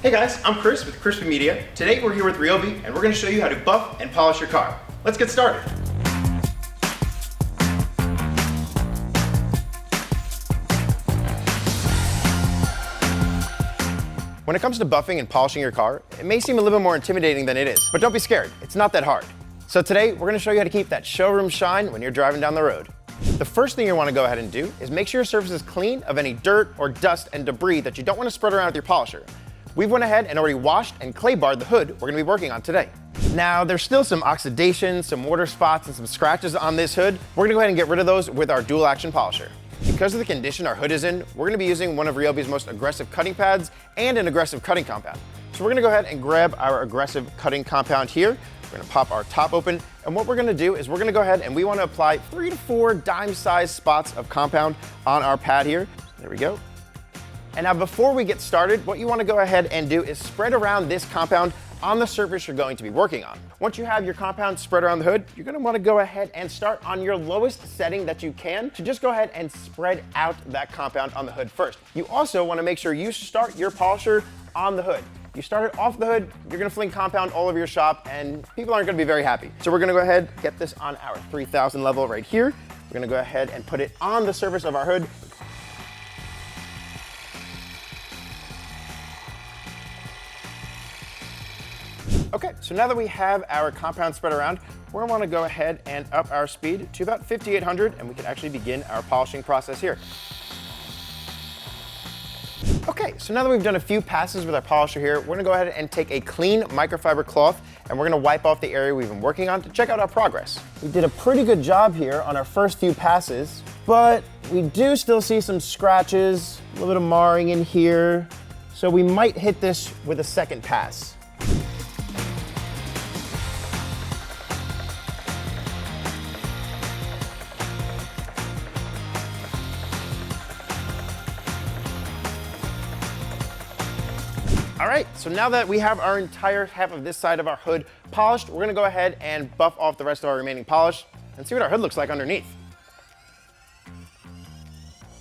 Hey guys, I'm Chris with Crispy Media. Today we're here with Ryobi and we're going to show you how to buff and polish your car. Let's get started. When it comes to buffing and polishing your car, it may seem a little bit more intimidating than it is, but don't be scared, it's not that hard. So today we're going to show you how to keep that showroom shine when you're driving down the road. The first thing you want to go ahead and do is make sure your surface is clean of any dirt or dust and debris that you don't want to spread around with your polisher. We've went ahead and already washed and clay barred the hood we're going to be working on today. Now, there's still some oxidation, some water spots, and some scratches on this hood. We're going to go ahead and get rid of those with our dual action polisher. Because of the condition our hood is in, we're going to be using one of Ryobi's most aggressive cutting pads and an aggressive cutting compound. So we're going to go ahead and grab our aggressive cutting compound here. We're going to pop our top open, and what we're going to do is we're going to go ahead and we want to apply 3 to 4 dime-sized spots of compound on our pad here. There we go. And now before we get started, what you want to go ahead and do is spread around this compound on the surface you're going to be working on. Once you have your compound spread around the hood, you're going to want to go ahead and start on your lowest setting that you can to just go ahead and spread out that compound on the hood first. You also want to make sure you start your polisher on the hood. You start it off the hood, you're going to fling compound all over your shop and people aren't going to be very happy. So we're going to go ahead, get this on our 3000 level right here. We're going to go ahead and put it on the surface of our hood. Okay, so now that we have our compound spread around, we're gonna wanna go ahead and up our speed to about 5800 and we can actually begin our polishing process here. Okay, so now that we've done a few passes with our polisher here, we're gonna go ahead and take a clean microfiber cloth and we're gonna wipe off the area we've been working on to check out our progress. We did a pretty good job here on our first few passes, but we do still see some scratches, a little bit of marring in here, so we might hit this with a second pass. All right, so now that we have our entire half of this side of our hood polished, we're gonna go ahead and buff off the rest of our remaining polish and see what our hood looks like underneath.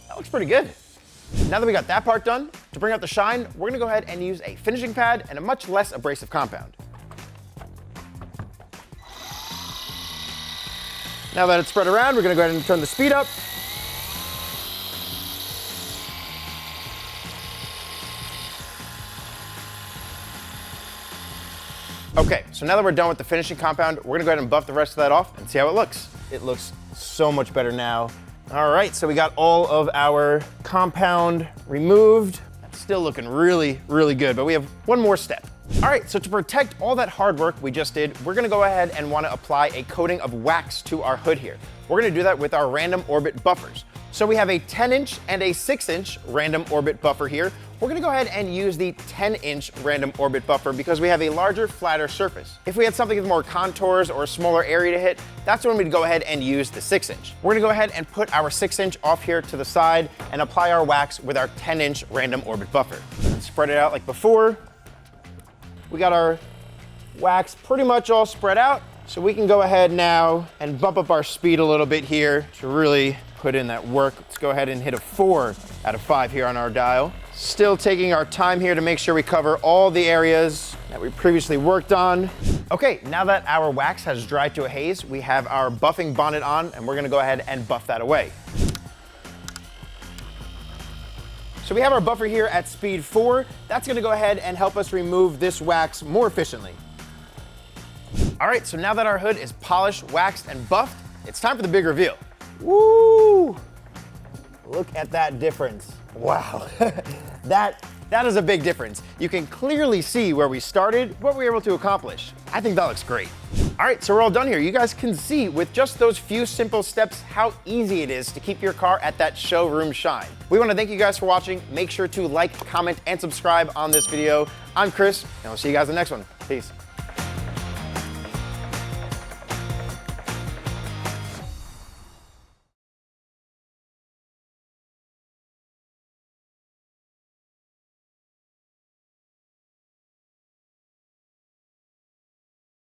That looks pretty good. Now that we got that part done, to bring out the shine, we're gonna go ahead and use a finishing pad and a much less abrasive compound. Now that it's spread around, we're gonna go ahead and turn the speed up. Okay, so now that we're done with the finishing compound, we're gonna go ahead and buff the rest of that off and see how it looks. It looks so much better now. All right, so we got all of our compound removed. That's still looking really, really good, but we have one more step. All right, so to protect all that hard work we just did, we're gonna go ahead and wanna apply a coating of wax to our hood here. We're gonna do that with our random orbit buffers. So we have a 10-inch and a 6-inch random orbit buffer here. We're gonna go ahead and use the 10-inch random orbit buffer because we have a larger, flatter surface. If we had something with more contours or a smaller area to hit, that's when we'd go ahead and use the 6-inch. We're gonna go ahead and put our 6-inch off here to the side and apply our wax with our 10-inch random orbit buffer. Spread it out like before. We got our wax pretty much all spread out, so we can go ahead now and bump up our speed a little bit here to really put in that work. Let's go ahead and hit a 4 out of 5 here on our dial. Still taking our time here to make sure we cover all the areas that we previously worked on. Okay, now that our wax has dried to a haze, we have our buffing bonnet on and we're gonna go ahead and buff that away. So we have our buffer here at speed 4. That's gonna go ahead and help us remove this wax more efficiently. All right, so now that our hood is polished, waxed, and buffed, it's time for the big reveal. Woo! Look at that difference. Wow, that is a big difference. You can clearly see where we started, what we were able to accomplish. I think that looks great. All right, so we're all done here. You guys can see with just those few simple steps how easy it is to keep your car at that showroom shine. We want to thank you guys for watching. Make sure to like, comment, and subscribe on this video. I'm Chris, and I'll see you guys in the next one. Peace.